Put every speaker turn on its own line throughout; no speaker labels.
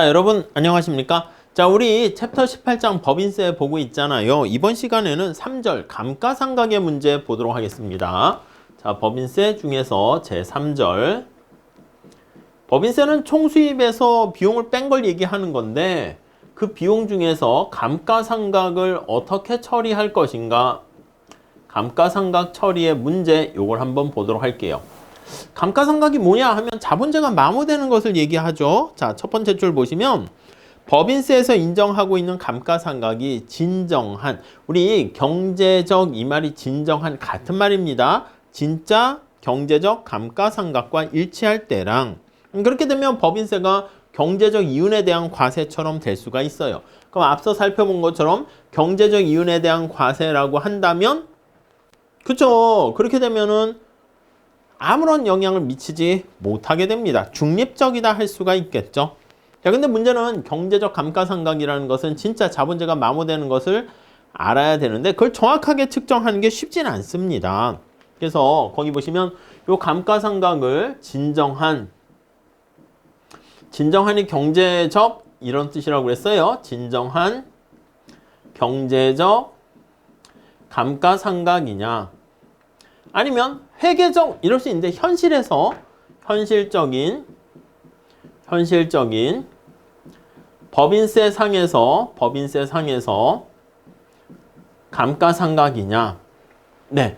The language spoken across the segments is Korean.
자, 여러분 안녕하십니까? 자, 우리 챕터 18장 법인세 보고 있잖아요. 이번 시간에는 3절 감가상각의 문제 보도록 하겠습니다. 자, 법인세 중에서 제3절. 법인세는 총수입에서 비용을 뺀 걸 얘기하는 건데 그 비용 중에서 감가상각을 어떻게 처리할 것인가? 감가상각 처리의 문제, 요걸 한번 보도록 할게요. 감가상각이 뭐냐 하면 자본재가 마모되는 것을 얘기하죠. 자, 첫 번째 줄 보시면 법인세에서 인정하고 있는 감가상각이 진정한, 우리 경제적 이 말이 진정한 같은 말입니다. 진짜 경제적 감가상각과 일치할 때랑, 그렇게 되면 법인세가 경제적 이윤에 대한 과세처럼 될 수가 있어요. 그럼 앞서 살펴본 것처럼 경제적 이윤에 대한 과세라고 한다면, 그쵸? 그렇게 되면은 아무런 영향을 미치지 못하게 됩니다. 중립적이다 할 수가 있겠죠. 자, 근데 문제는 경제적 감가상각이라는 것은 진짜 자본재가 마모되는 것을 알아야 되는데 그걸 정확하게 측정하는 게 쉽지는 않습니다. 그래서 거기 보시면 이 감가상각을 진정한이 경제적 이런 뜻이라고 그랬어요. 진정한 경제적 감가상각이냐, 아니면 회계적 이럴 수 있는데 현실에서 현실적인 법인세 상에서 감가상각이냐. 네.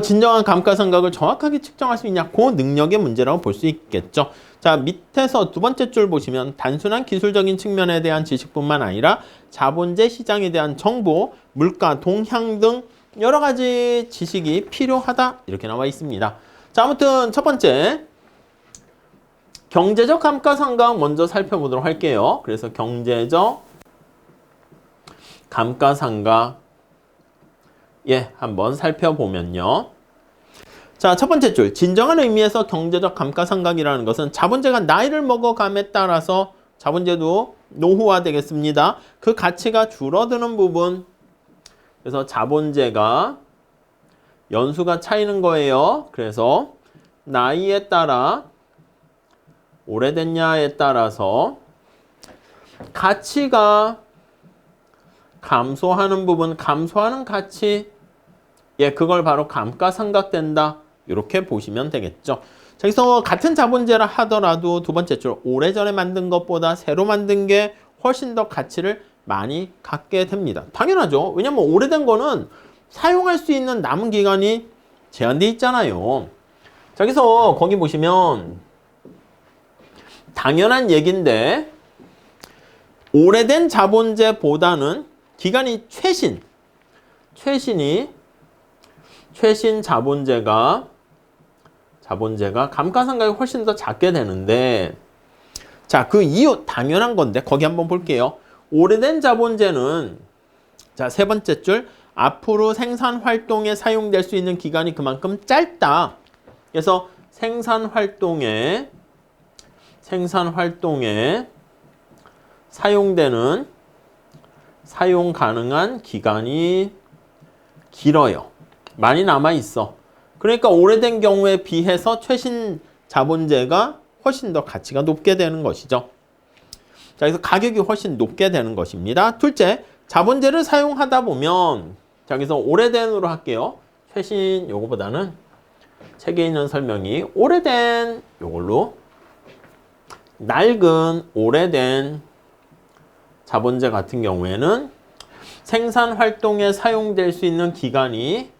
진정한 감가상각을 정확하게 측정할 수 있냐, 그 능력의 문제라고 볼 수 있겠죠. 자, 밑에서 두 번째 줄 보시면 단순한 기술적인 측면에 대한 지식뿐만 아니라 자본재 시장에 대한 정보, 물가 동향 등 여러 가지 지식이 필요하다 이렇게 나와 있습니다. 자, 아무튼 첫 번째 경제적 감가상각 먼저 살펴보도록 할게요. 그래서 경제적 감가상각 한번 살펴보면요. 자, 첫 번째 줄 진정한 의미에서 경제적 감가상각이라는 것은 자본재가 나이를 먹어감에 따라서 자본재도 노후화 되겠습니다. 그 가치가 줄어드는 부분, 그래서 자본재가 연수가 차이는 거예요. 그래서 나이에 따라 오래됐냐에 따라서 가치가 감소하는 부분, 감소하는 가치, 그걸 바로 감가상각된다. 이렇게 보시면 되겠죠. 자, 그래서 같은 자본재라 하더라도 두 번째 줄 오래전에 만든 것보다 새로 만든 게 훨씬 더 가치를 많이 갖게 됩니다. 당연하죠. 왜냐면 오래된 거는 사용할 수 있는 남은 기간이 제한되어 있잖아요. 자, 그래서 거기 보시면 당연한 얘기인데 오래된 자본재보다는 기간이 최신 자본재가 감가상각이 훨씬 더 작게 되는데, 자, 그 이유 당연한 건데 거기 한번 볼게요. 오래된 자본재는, 자, 세 번째 줄 앞으로 생산 활동에 사용될 수 있는 기간이 그만큼 짧다. 그래서 생산 활동에 사용 가능한 기간이 길어요. 많이 남아 있어. 그러니까 오래된 경우에 비해서 최신 자본재가 훨씬 더 가치가 높게 되는 것이죠. 자, 그래서 가격이 훨씬 높게 되는 것입니다. 둘째, 자본재를 사용하다 보면, 자, 그래서 오래된으로 할게요. 최신 요거보다는 책에 있는 설명이 오래된 요걸로, 낡은 오래된 자본재 같은 경우에는 생산 활동에 사용될 수 있는 기간이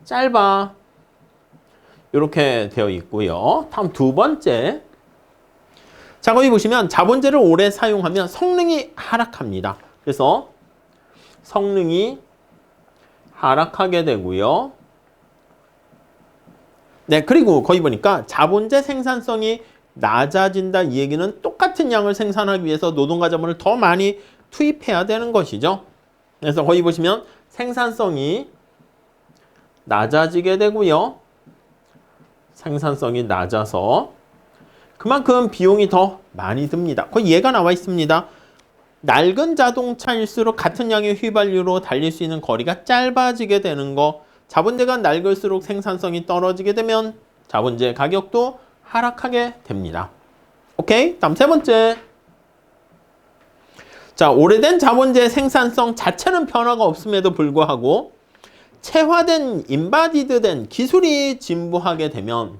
짧아. 이렇게 되어 있고요. 다음 두 번째, 자, 거기 보시면 자본재를 오래 사용하면 성능이 하락합니다. 그래서 성능이 하락하게 되고요. 네, 그리고 거기 보니까 자본재 생산성이 낮아진다, 이 얘기는 똑같은 양을 생산하기 위해서 노동과 자본을 더 많이 투입해야 되는 것이죠. 그래서 거기 보시면 생산성이 낮아지게 되고요. 생산성이 낮아서 그만큼 비용이 더 많이 듭니다. 거기 얘가 나와 있습니다. 낡은 자동차일수록 같은 양의 휘발유로 달릴 수 있는 거리가 짧아지게 되는 거. 자본재가 낡을수록 생산성이 떨어지게 되면 자본재 가격도 하락하게 됩니다. 오케이? 다음 세 번째. 자, 오래된 자본재의 생산성 자체는 변화가 없음에도 불구하고 체화된, 인바디드된 기술이 진보하게 되면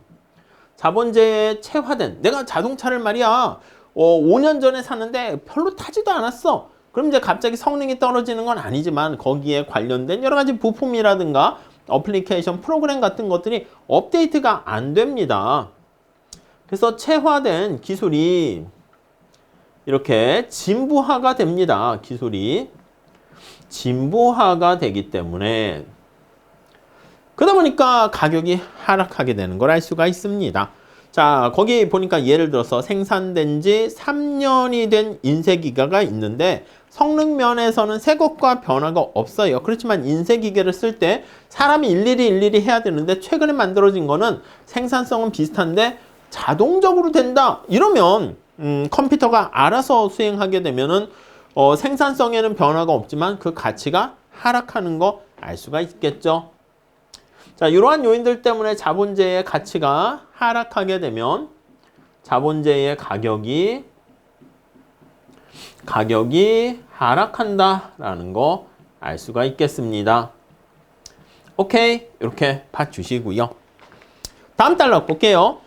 자본재의 체화된, 내가 자동차를 말이야 5년 전에 샀는데 별로 타지도 않았어. 그럼 이제 갑자기 성능이 떨어지는 건 아니지만 거기에 관련된 여러 가지 부품이라든가 어플리케이션 프로그램 같은 것들이 업데이트가 안 됩니다. 그래서 체화된 기술이 이렇게 진보화가 됩니다. 기술이 진보화가 되기 때문에 그러다 보니까 가격이 하락하게 되는 걸 알 수가 있습니다. 자, 거기 보니까 예를 들어서 생산된 지 3년이 된 인쇄기계가 있는데 성능 면에서는 새 것과 변화가 없어요. 그렇지만 인쇄기계를 쓸 때 사람이 일일이 해야 되는데 최근에 만들어진 거는 생산성은 비슷한데 자동적으로 된다. 이러면 컴퓨터가 알아서 수행하게 되면은 생산성에는 변화가 없지만 그 가치가 하락하는 거 알 수가 있겠죠. 자, 이러한 요인들 때문에 자본재의 가치가 하락하게 되면 자본재의 가격이 하락한다라는 거 알 수가 있겠습니다. 오케이, 이렇게 봐주시고요. 다음 달러 볼게요.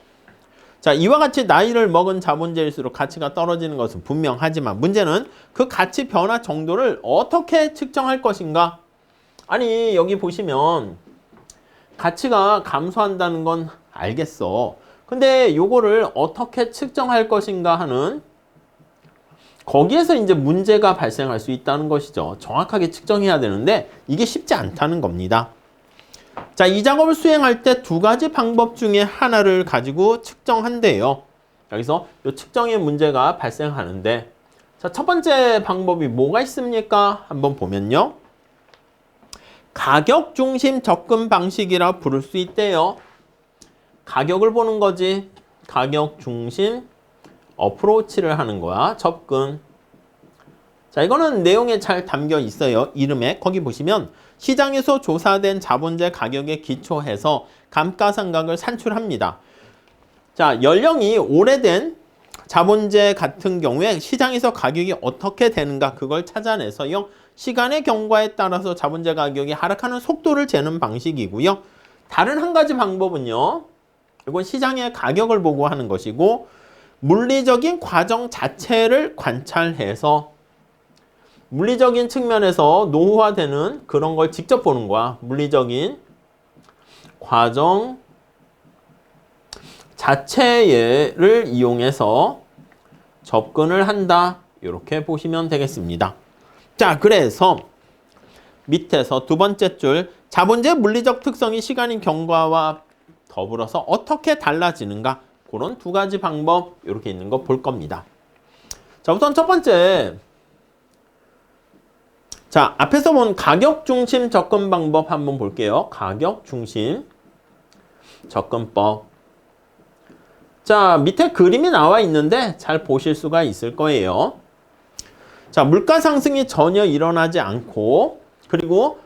자, 이와 같이 나이를 먹은 자본재일수록 가치가 떨어지는 것은 분명하지만 문제는 그 가치 변화 정도를 어떻게 측정할 것인가? 아니, 여기 보시면 가치가 감소한다는 건 알겠어. 근데 요거를 어떻게 측정할 것인가 하는 거기에서 이제 문제가 발생할 수 있다는 것이죠. 정확하게 측정해야 되는데 이게 쉽지 않다는 겁니다. 자, 이 작업을 수행할 때 두 가지 방법 중에 하나를 가지고 측정한대요. 여기서 이 측정의 문제가 발생하는데 자, 첫 번째 방법이 뭐가 있습니까? 한번 보면요. 가격 중심 접근 방식이라 부를 수 있대요. 가격을 보는 거지. 가격 중심 어프로치를 하는 거야. 접근. 자, 이거는 내용에 잘 담겨 있어요. 이름에. 거기 보시면 시장에서 조사된 자본재 가격에 기초해서 감가상각을 산출합니다. 자, 연령이 오래된 자본재 같은 경우에 시장에서 가격이 어떻게 되는가 그걸 찾아내서요. 시간의 경과에 따라서 자본재 가격이 하락하는 속도를 재는 방식이고요. 다른 한 가지 방법은요. 이건 시장의 가격을 보고 하는 것이고 물리적인 과정 자체를 관찰해서 물리적인 측면에서 노후화되는 그런 걸 직접 보는 거야. 물리적인 과정 자체를 이용해서 접근을 한다. 이렇게 보시면 되겠습니다. 자, 그래서 밑에서 두 번째 줄 자본재 물리적 특성이 시간의 경과와 더불어서 어떻게 달라지는가 그런 두 가지 방법 이렇게 있는 거 볼 겁니다. 자, 우선 첫 번째 자, 앞에서 본 가격 중심 접근 방법 한번 볼게요. 가격 중심 접근법. 자, 밑에 그림이 나와 있는데 잘 보실 수가 있을 거예요. 자, 물가 상승이 전혀 일어나지 않고 그리고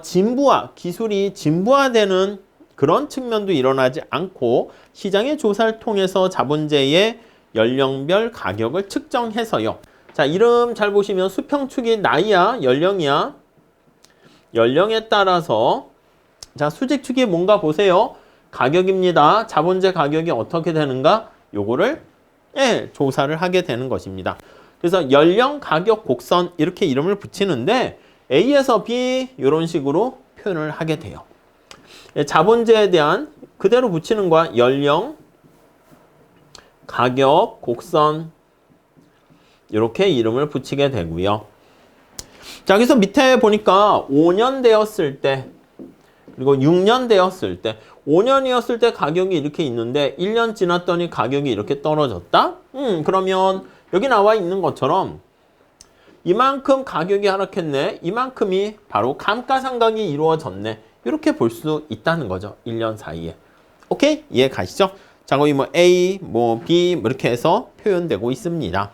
진부화, 기술이 진부화되는 그런 측면도 일어나지 않고 시장의 조사를 통해서 자본재의 연령별 가격을 측정해서요. 자, 이름 잘 보시면 수평축이 나이야, 연령이야. 연령에 따라서 자, 수직축이 뭔가 보세요. 가격입니다. 자본재 가격이 어떻게 되는가? 요거를 조사를 하게 되는 것입니다. 그래서 연령 가격 곡선 이렇게 이름을 붙이는데 A에서 B 이런 식으로 표현을 하게 돼요. 자본재에 대한 그대로 붙이는 거야. 연령 가격 곡선 이렇게 이름을 붙이게 되고요. 자, 여기서 밑에 보니까 5년 되었을 때 그리고 6년 되었을 때 5년이었을 때 가격이 이렇게 있는데 1년 지났더니 가격이 이렇게 떨어졌다? 그러면 여기 나와 있는 것처럼 이만큼 가격이 하락했네. 이만큼이 바로 감가상각이 이루어졌네. 이렇게 볼 수 있다는 거죠. 1년 사이에. 오케이? 이해 가시죠? 자, 거기 뭐 A, 뭐 B 뭐 이렇게 해서 표현되고 있습니다.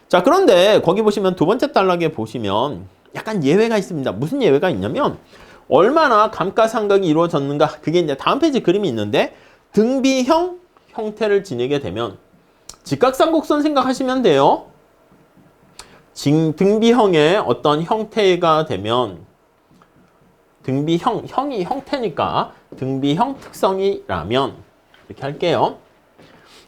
자, 그런데 거기 보시면 두 번째 단락에 보시면 약간 예외가 있습니다. 무슨 예외가 있냐면 얼마나 감가상각이 이루어졌는가 그게 이제 다음 페이지 그림이 있는데 등비형 형태를 지니게 되면 직각삼곡선 생각하시면 돼요. 등비형의 어떤 형태가 되면 형이 형태니까 등비형 특성이라면 이렇게 할게요.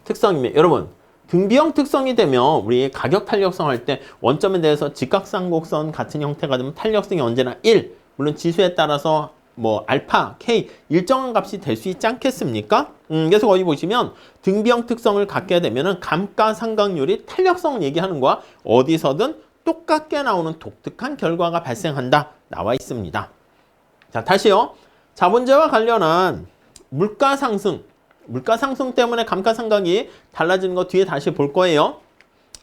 특성이면 여러분 등비형 특성이 되면 우리 가격 탄력성 할 때 원점에 대해서 직각삼곡선 같은 형태가 되면 탄력성이 언제나 1 물론 지수에 따라서 뭐 알파, K 일정한 값이 될 수 있지 않겠습니까? 그래서 거기 보시면 등비형 특성을 갖게 되면은 감가상각률이 탄력성 얘기하는 거와 어디서든 똑같게 나오는 독특한 결과가 발생한다 나와 있습니다. 자, 다시요. 자본재와 관련한 물가 상승 때문에 감가상각이 달라지는 거 뒤에 다시 볼 거예요.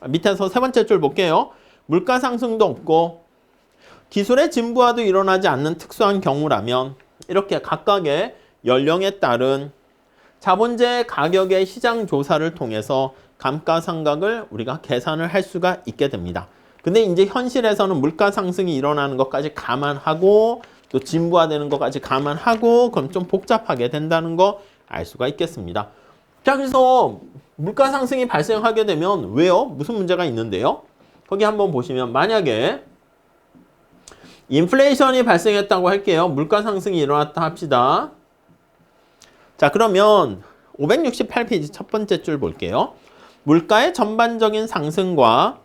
밑에서 세 번째 줄 볼게요. 물가 상승도 없고 기술의 진부화도 일어나지 않는 특수한 경우라면 이렇게 각각의 연령에 따른 자본재 가격의 시장 조사를 통해서 감가상각을 우리가 계산을 할 수가 있게 됩니다. 근데 이제 현실에서는 물가 상승이 일어나는 것까지 감안하고 또 진부화되는 것까지 감안하고 그럼 좀 복잡하게 된다는 거 알 수가 있겠습니다. 자, 그래서 물가 상승이 발생하게 되면 왜요? 무슨 문제가 있는데요? 거기 한번 보시면 만약에 인플레이션이 발생했다고 할게요. 물가 상승이 일어났다 합시다. 자, 그러면 568페이지 첫 번째 줄 볼게요. 물가의 전반적인 상승과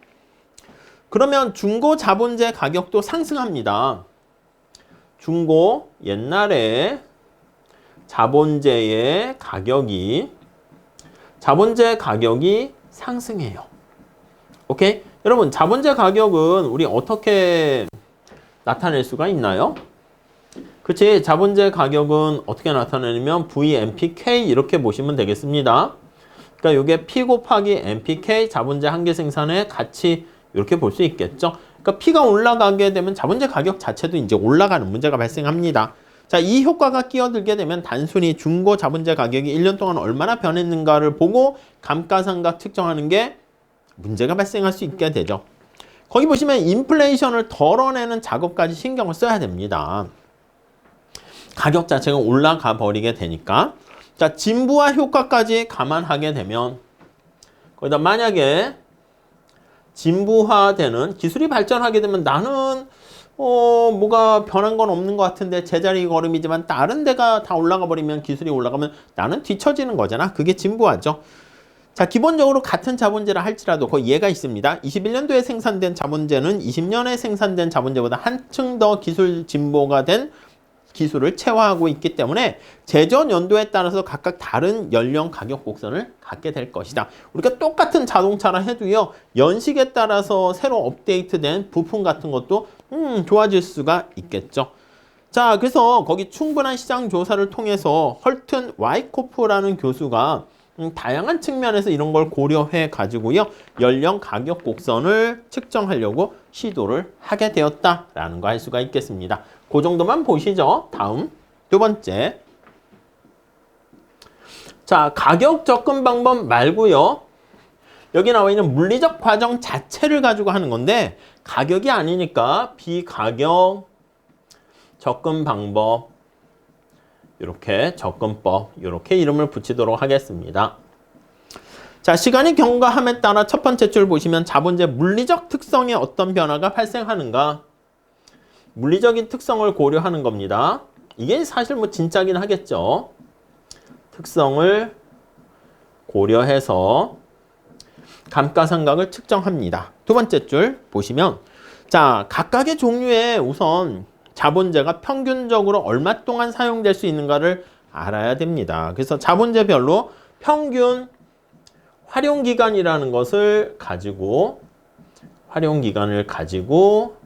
그러면 중고 자본재 가격도 상승합니다. 중고 옛날에 자본재의 가격이 상승해요. 오케이? 여러분 자본재 가격은 우리 어떻게 나타낼 수가 있나요? 그치? 자본재 가격은 어떻게 나타내냐면 VMPK 이렇게 보시면 되겠습니다. 그러니까 이게 P 곱하기 MPK 자본재 한계 생산의 가치 이렇게 볼 수 있겠죠. 그러니까 P가 올라가게 되면 자본재 가격 자체도 이제 올라가는 문제가 발생합니다. 자, 이 효과가 끼어들게 되면 단순히 중고 자본재 가격이 1년 동안 얼마나 변했는가를 보고 감가상각 측정하는 게 문제가 발생할 수 있게 되죠. 거기 보시면 인플레이션을 덜어내는 작업까지 신경을 써야 됩니다. 가격 자체가 올라가 버리게 되니까. 자, 진부화 효과까지 감안하게 되면 거기다 만약에 진부화되는 기술이 발전하게 되면 나는 뭐가 변한 건 없는 것 같은데 제자리 걸음이지만 다른 데가 다 올라가 버리면 기술이 올라가면 나는 뒤처지는 거잖아. 그게 진부화죠. 자, 기본적으로 같은 자본재라 할지라도 거의 예가 있습니다. 21년도에 생산된 자본재는 20년에 생산된 자본재보다 한층 더 기술 진보가 된 기술을 체화하고 있기 때문에 제조 연도에 따라서 각각 다른 연령 가격 곡선을 갖게 될 것이다. 우리가 똑같은 자동차라 해도요. 연식에 따라서 새로 업데이트된 부품 같은 것도 좋아질 수가 있겠죠. 자, 그래서 거기 충분한 시장 조사를 통해서 헐튼 와이코프라는 교수가 다양한 측면에서 이런 걸 고려해 가지고요. 연령 가격 곡선을 측정하려고 시도를 하게 되었다라는 거 알 수가 있겠습니다. 그 정도만 보시죠. 다음 두 번째. 자, 가격 접근 방법 말고요. 여기 나와 있는 물리적 과정 자체를 가지고 하는 건데 가격이 아니니까 비가격 접근 방법 이렇게 접근법 이렇게 이름을 붙이도록 하겠습니다. 자, 시간이 경과함에 따라 첫 번째 줄 보시면 자본재 물리적 특성에 어떤 변화가 발생하는가 물리적인 특성을 고려하는 겁니다. 이게 사실 뭐 진짜긴 하겠죠. 특성을 고려해서 감가상각을 측정합니다. 두 번째 줄 보시면 자, 각각의 종류의 우선 자본재가 평균적으로 얼마 동안 사용될 수 있는가를 알아야 됩니다. 그래서 자본재별로 평균 활용기간이라는 것을 가지고 활용기간을 가지고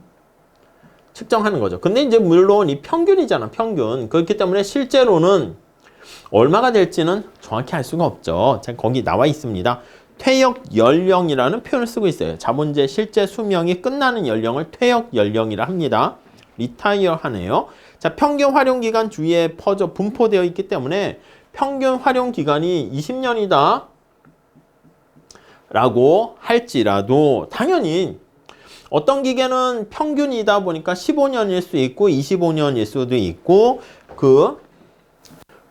측정하는 거죠. 근데 이제 물론 이 평균이잖아, 평균. 그렇기 때문에 실제로는 얼마가 될지는 정확히 알 수가 없죠. 자, 거기 나와 있습니다. 퇴역 연령이라는 표현을 쓰고 있어요. 자본재 실제 수명이 끝나는 연령을 퇴역 연령이라 합니다. 리타이어 하네요. 자, 평균 활용 기간 주위에 분포되어 있기 때문에 평균 활용 기간이 20년이다 라고 할지라도 당연히 어떤 기계는 평균이다 보니까 15년일 수 있고 25년일 수도 있고 그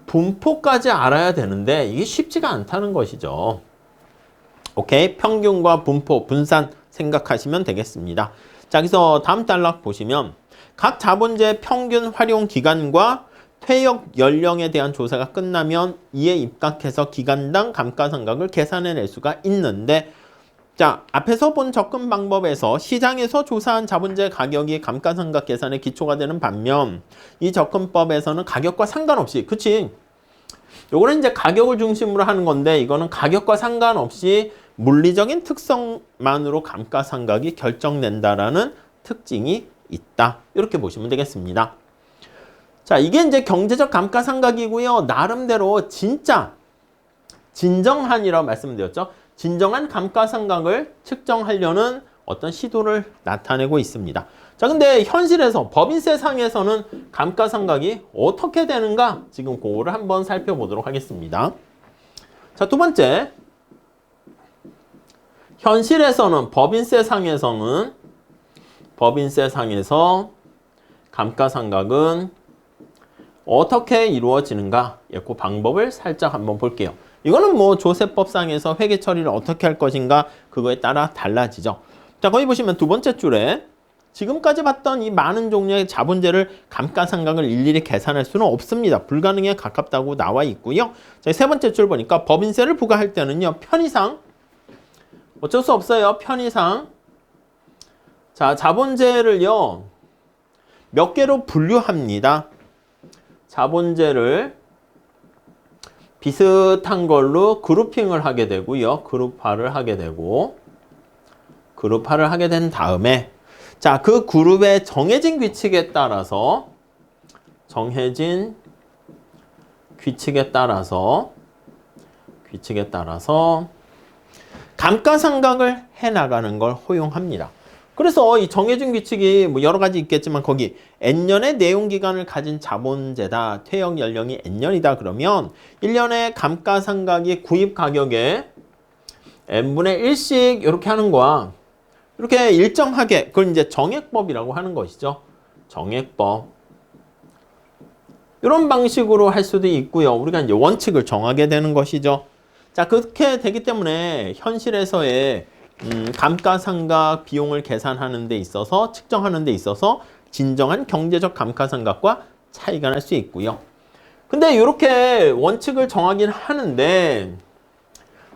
분포까지 알아야 되는데 이게 쉽지가 않다는 것이죠. 오케이? 평균과 분포, 분산 생각하시면 되겠습니다. 자, 그래서 다음 단락 보시면 각 자본제 평균 활용 기간과 퇴역 연령에 대한 조사가 끝나면 이에 입각해서 기간당 감가상각을 계산해낼 수가 있는데, 자, 앞에서 본 접근 방법에서 시장에서 조사한 자본재 가격이 감가상각 계산의 기초가 되는 반면 이 접근법에서는 가격과 상관없이, 그치? 요거는 이제 가격을 중심으로 하는 건데 이거는 가격과 상관없이 물리적인 특성만으로 감가상각이 결정된다라는 특징이 있다. 이렇게 보시면 되겠습니다. 자, 이게 이제 경제적 감가상각이고요. 나름대로 진짜 진정한이라고 말씀드렸죠. 진정한 감가상각을 측정하려는 어떤 시도를 나타내고 있습니다. 자, 근데 현실에서 법인세상에서는 감가상각이 어떻게 되는가? 지금 그거를 한번 살펴보도록 하겠습니다. 자, 두 번째. 현실에서는 법인세상에서 감가상각은 어떻게 이루어지는가? 그 방법을 살짝 한번 볼게요. 이거는 뭐 조세법상에서 회계 처리를 어떻게 할 것인가 그거에 따라 달라지죠. 자, 거기 보시면 두 번째 줄에 지금까지 봤던 이 많은 종류의 자본재를 감가상각을 일일이 계산할 수는 없습니다. 불가능에 가깝다고 나와 있고요. 자, 세 번째 줄 보니까 법인세를 부과할 때는요. 편의상 어쩔 수 없어요. 편의상 자, 자본재를요. 몇 개로 분류합니다. 자본재를 비슷한 걸로 그룹핑을 하게 되고요. 그룹화를 하게 된 다음에 자, 그 그룹의 정해진 규칙에 따라서 감가상각을 해나가는 걸 허용합니다. 그래서 이 정해진 규칙이 뭐 여러 가지 있겠지만 거기 N년의 내용기간을 가진 자본재다. 퇴역 연령이 N년이다. 그러면 1년에 감가상각이 구입 가격에 N분의 1씩 이렇게 하는 거야. 이렇게 일정하게 그걸 이제 정액법이라고 하는 것이죠. 정액법. 이런 방식으로 할 수도 있고요. 우리가 이제 원칙을 정하게 되는 것이죠. 자, 그렇게 되기 때문에 현실에서의 감가상각 비용을 계산하는 데 있어서 측정하는 데 있어서 진정한 경제적 감가상각과 차이가 날 수 있고요. 근데 이렇게 원칙을 정하긴 하는데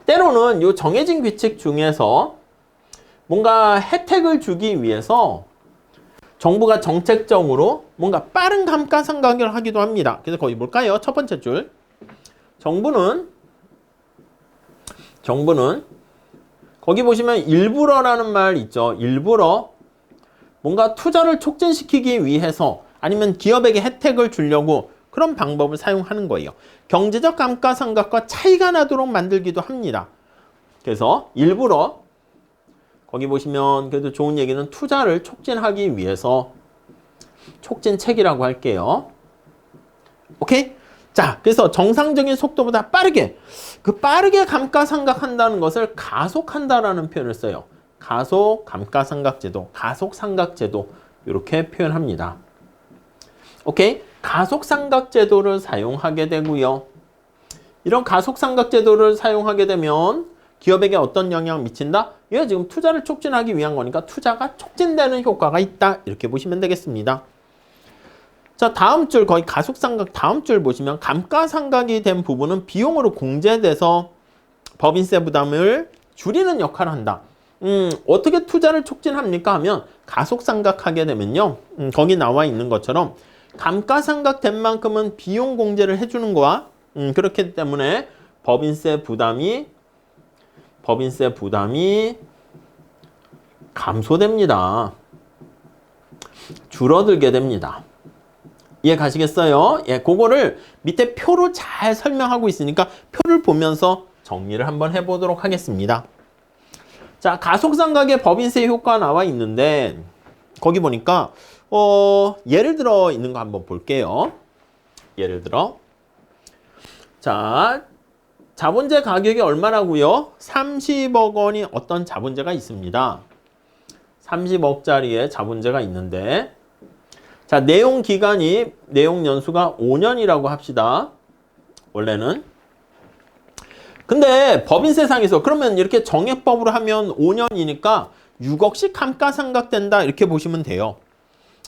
때로는 이 정해진 규칙 중에서 뭔가 혜택을 주기 위해서 정부가 정책적으로 뭔가 빠른 감가상각을 하기도 합니다. 그래서 거기 볼까요? 첫 번째 줄. 정부는 거기 보시면 일부러라는 말 있죠. 일부러 뭔가 투자를 촉진시키기 위해서 아니면 기업에게 혜택을 주려고 그런 방법을 사용하는 거예요. 경제적 감가상각과 차이가 나도록 만들기도 합니다. 그래서 일부러 거기 보시면 그래도 좋은 얘기는 투자를 촉진하기 위해서 촉진책이라고 할게요. 오케이? 자, 그래서 정상적인 속도보다 빠르게 감가상각한다는 것을 가속한다라는 표현을 써요. 가속 감가상각제도, 가속상각제도 이렇게 표현합니다. 오케이? 가속상각제도를 사용하게 되고요. 이런 가속상각제도를 사용하게 되면 기업에게 어떤 영향을 미친다? 이게 지금 투자를 촉진하기 위한 거니까 투자가 촉진되는 효과가 있다. 이렇게 보시면 되겠습니다. 자, 다음 줄 거의 가속상각 다음 줄 보시면 감가상각이 된 부분은 비용으로 공제돼서 법인세 부담을 줄이는 역할을 한다. 어떻게 투자를 촉진합니까 하면 가속상각하게 되면요. 거기 나와 있는 것처럼 감가상각 된 만큼은 비용 공제를 해주는 거야. 그렇기 때문에 법인세 부담이 감소됩니다. 줄어들게 됩니다. 이해 가시겠어요? 예, 그거를 밑에 표로 잘 설명하고 있으니까 표를 보면서 정리를 한번 해보도록 하겠습니다. 자, 가속상각의 법인세 효과가 나와 있는데 거기 보니까 예를 들어 있는 거 한번 볼게요. 예를 들어 자, 자본재 가격이 얼마라고요? 30억 원이 어떤 자본재가 있습니다. 30억짜리의 자본재가 있는데 자, 내용 연수가 5년이라고 합시다. 원래는. 근데 법인세상에서 그러면 이렇게 정액법으로 하면 5년이니까 6억씩 감가상각된다 이렇게 보시면 돼요.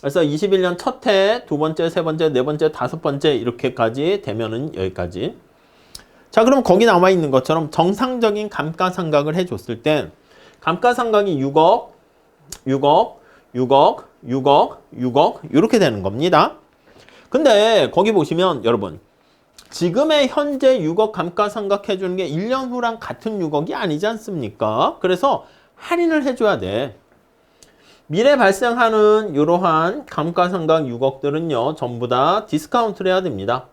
그래서 21년 첫 해, 두 번째, 세 번째, 네 번째, 다섯 번째 이렇게까지 되면은 여기까지. 자, 그럼 거기 나와 있는 것처럼 정상적인 감가상각을 해줬을 때 감가상각이 6억, 6억, 6억, 6억, 6억 이렇게 되는 겁니다. 근데 거기 보시면 여러분 지금의 현재 6억 감가상각 해주는 게 1년 후랑 같은 6억이 아니지 않습니까? 그래서 할인을 해줘야 돼. 미래 발생하는 이러한 감가상각 6억들은요 전부 다 디스카운트를 해야 됩니다.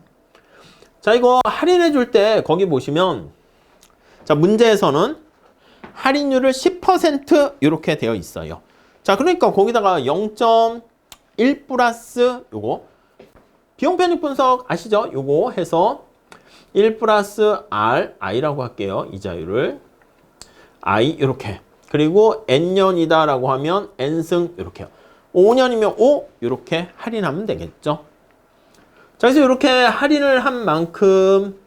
자, 이거 할인해 줄 때 거기 보시면 자, 문제에서는 할인율을 10% 이렇게 되어 있어요. 자, 그러니까 거기다가 0.1 플러스 요거 비용 편익 분석 아시죠? 요거 해서 1 플러스 R, I라고 할게요. 이자율을 I 이렇게, 그리고 N년이다 라고 하면 N승 이렇게요. 5년이면 5 이렇게 할인하면 되겠죠. 자, 그래서 이렇게 할인을 한 만큼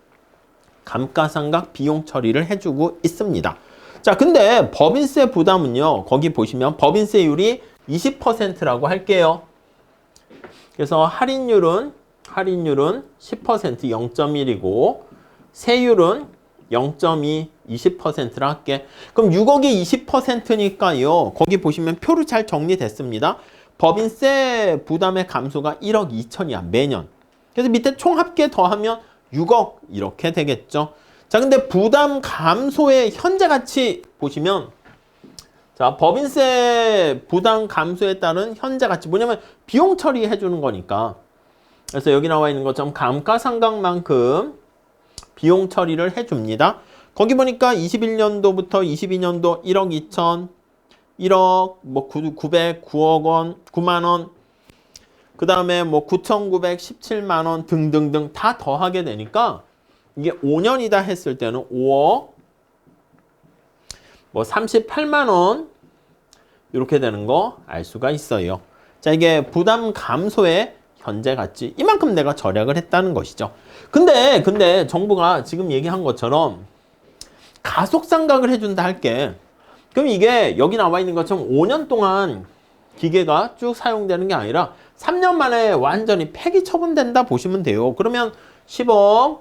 감가상각 비용 처리를 해주고 있습니다. 자, 근데 법인세 부담은요, 거기 보시면 법인세율이 20%라고 할게요. 그래서 할인율은 10% 0.1이고 세율은 0.2 20%라 할게. 그럼 6억이 20%니까요. 거기 보시면 표로 잘 정리됐습니다. 법인세 부담의 감소가 1억 2천이야 매년. 그래서 밑에 총 합계 더하면 6억 이렇게 되겠죠. 자, 근데 부담 감소의 현재 가치 보시면 자, 법인세 부담 감소에 따른 현재 가치 뭐냐면 비용 처리해 주는 거니까. 그래서 여기 나와 있는 것처럼 감가상각만큼 비용 처리를 해 줍니다. 거기 보니까 21년도부터 22년도 1억 2천, 1억 뭐 900, 9억 원, 9만 원, 그 다음에 뭐 9,917만 원 등등등 다 더하게 되니까 이게 5년이다 했을 때는 5억 뭐 38만 원 이렇게 되는 거 알 수가 있어요. 자, 이게 부담 감소의 현재 가치 이만큼 내가 절약을 했다는 것이죠. 근데 정부가 지금 얘기한 것처럼 가속상각을 해준다 할게. 그럼 이게 여기 나와 있는 것처럼 5년 동안 기계가 쭉 사용되는 게 아니라 3년 만에 완전히 폐기 처분된다 보시면 돼요. 그러면 10억,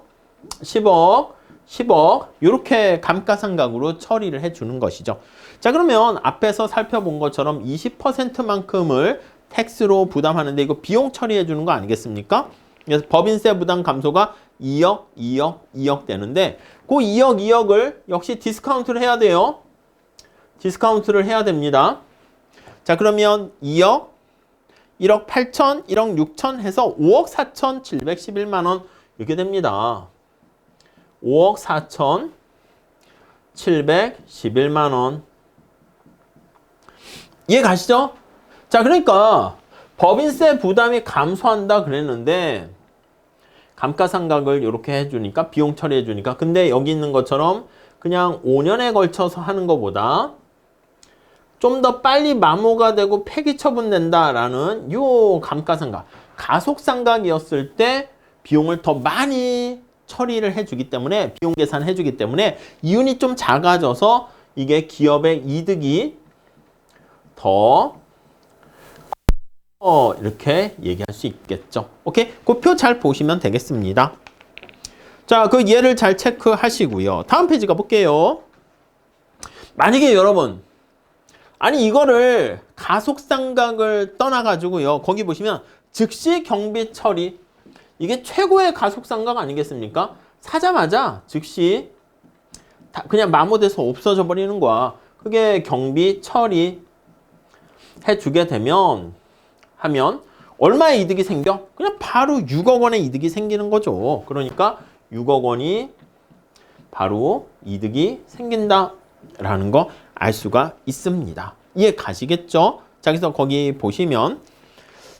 10억, 10억 이렇게 감가상각으로 처리를 해주는 것이죠. 자, 그러면 앞에서 살펴본 것처럼 20%만큼을 텍스로 부담하는데 이거 비용 처리해 주는 거 아니겠습니까? 그래서 법인세 부담 감소가 2억, 2억, 2억 되는데 그 2억, 2억을 역시 디스카운트를 해야 돼요. 디스카운트를 해야 됩니다. 자, 그러면 2억, 1억 8천, 1억 6천 해서 5억 4천 711만 원 이렇게 됩니다. 5억 4천 711만 원. 이해 가시죠? 자, 그러니까 법인세 부담이 감소한다 그랬는데 감가상각을 이렇게 해주니까 비용 처리해 주니까 근데 여기 있는 것처럼 그냥 5년에 걸쳐서 하는 것보다 좀 더 빨리 마모가 되고 폐기 처분된다라는 요 감가상각, 가속상각이었을 때 비용을 더 많이 처리를 해주기 때문에 비용 계산을 해주기 때문에 이윤이 좀 작아져서 이게 기업의 이득이 더 이렇게 얘기할 수 있겠죠. 오케이? 그 표 잘 보시면 되겠습니다. 자, 그 예를 잘 체크하시고요. 다음 페이지 가볼게요. 만약에 여러분 아니 이거를 가속상각을 떠나가지고요. 거기 보시면 즉시 경비 처리 이게 최고의 가속상각 아니겠습니까? 사자마자 즉시 다 그냥 마모돼서 없어져 버리는 거야. 그게 경비 처리 해주게 되면 하면 얼마의 이득이 생겨? 그냥 바로 6억 원의 이득이 생기는 거죠. 그러니까 6억 원이 바로 이득이 생긴다라는 거 알 수가 있습니다. 이해 가시겠죠? 자, 그래서 거기 보시면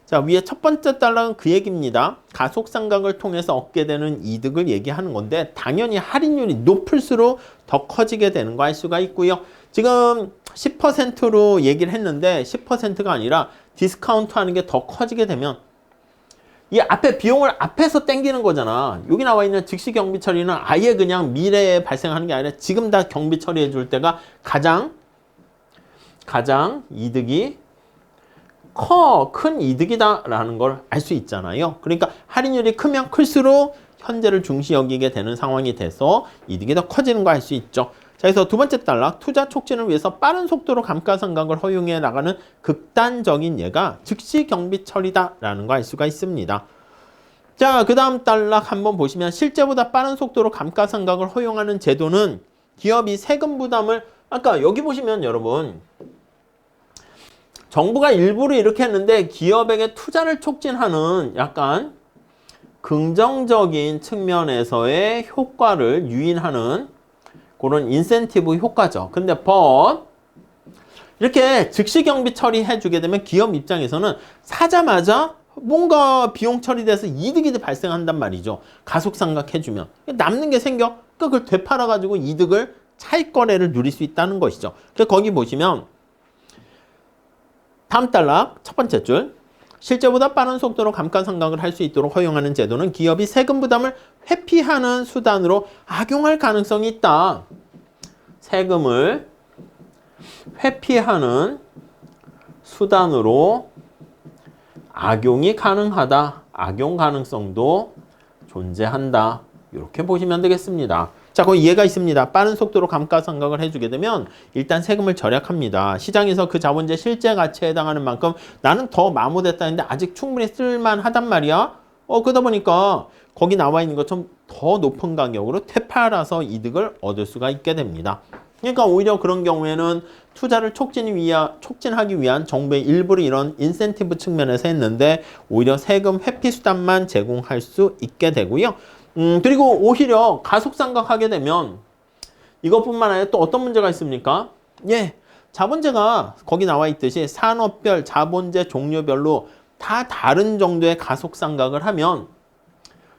자, 위에 첫 번째 달러는 그 얘기입니다. 가속상각을 통해서 얻게 되는 이득을 얘기하는 건데 당연히 할인율이 높을수록 더 커지게 되는 거 알 수가 있고요. 지금 10%로 얘기를 했는데 10%가 아니라 디스카운트 하는 게 더 커지게 되면 이 앞에 비용을 앞에서 땡기는 거잖아. 여기 나와 있는 즉시 경비 처리는 아예 그냥 미래에 발생하는 게 아니라 지금 다 경비 처리해 줄 때가 가장 가장 이득이 큰 이득이다라는 걸 알 수 있잖아요. 그러니까 할인율이 크면 클수록 현재를 중시 여기게 되는 상황이 돼서 이득이 더 커지는 거 알 수 있죠. 자, 그래서 두 번째 단락, 투자 촉진을 위해서 빠른 속도로 감가상각을 허용해 나가는 극단적인 예가 즉시 경비 처리다라는 거 알 수가 있습니다. 자, 그 다음 단락 한번 보시면 실제보다 빠른 속도로 감가상각을 허용하는 제도는 기업이 세금 부담을 아까 여기 보시면 여러분 정부가 일부러 이렇게 했는데 기업에게 투자를 촉진하는 약간 긍정적인 측면에서의 효과를 유인하는 그런 인센티브 효과죠. 근데 이렇게 즉시 경비 처리해 주게 되면 기업 입장에서는 사자마자 뭔가 비용 처리돼서 이득이 발생한단 말이죠. 가속상각해 주면 남는 게 생겨. 그걸 되팔아 가지고 이득을 차익 거래를 누릴 수 있다는 것이죠. 그래서 거기 보시면 다음 단락 첫 번째 줄, 실제보다 빠른 속도로 감가상각을 할 수 있도록 허용하는 제도는 기업이 세금 부담을 회피하는 수단으로 악용할 가능성이 있다. 세금을 회피하는 수단으로 악용이 가능하다. 악용 가능성도 존재한다. 이렇게 보시면 되겠습니다. 자, 거기 이해가 있습니다. 빠른 속도로 감가상각을 해주게 되면 일단 세금을 절약합니다. 시장에서 그 자본재 실제 가치에 해당하는 만큼 나는 더 마모됐다 했는데 아직 충분히 쓸만하단 말이야. 그러다 보니까 거기 나와 있는 것처럼 더 높은 가격으로 되팔아서 이득을 얻을 수가 있게 됩니다. 그러니까 오히려 그런 경우에는 투자를 촉진하기 위한 정부의 일부러 이런 인센티브 측면에서 했는데 오히려 세금 회피 수단만 제공할 수 있게 되고요. 그리고 오히려 가속상각하게 되면 이것뿐만 아니라 또 어떤 문제가 있습니까? 예, 자본재가 거기 나와 있듯이 산업별, 자본재 종류별로 다 다른 정도의 가속상각을 하면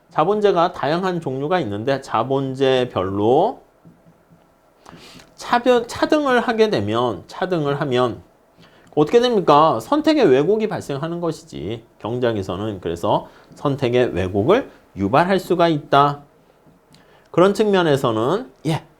자본재가 다양한 종류가 있는데 자본재별로 차등을 하면 어떻게 됩니까? 선택의 왜곡이 발생하는 것이지. 경제학에서는 그래서 선택의 왜곡을 유발할 수가 있다. 그런 측면에서는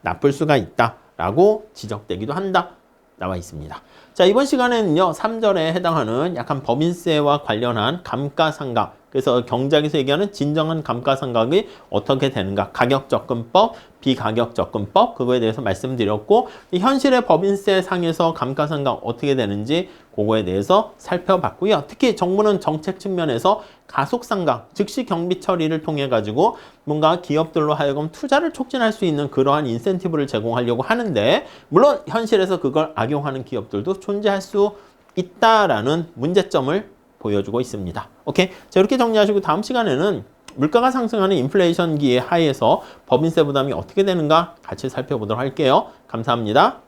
나쁠 수가 있다라고 지적되기도 한다. 나와 있습니다. 자, 이번 시간에는요. 3절에 해당하는 약간 법인세와 관련한 감가상각, 그래서 경제학에서 얘기하는 진정한 감가상각이 어떻게 되는가, 가격접근법, 비가격접근법, 그거에 대해서 말씀드렸고 현실의 법인세 상에서 감가상각 어떻게 되는지 그거에 대해서 살펴봤고요. 특히 정부는 정책 측면에서 가속상각, 즉시 경비 처리를 통해 가지고 뭔가 기업들로 하여금 투자를 촉진할 수 있는 그러한 인센티브를 제공하려고 하는데 물론 현실에서 그걸 악용하는 기업들도 존재할 수 있다라는 문제점을 보여주고 있습니다. 오케이? 자, 이렇게 정리하시고 다음 시간에는 물가가 상승하는 인플레이션기의 하에서 법인세 부담이 어떻게 되는가 같이 살펴보도록 할게요. 감사합니다.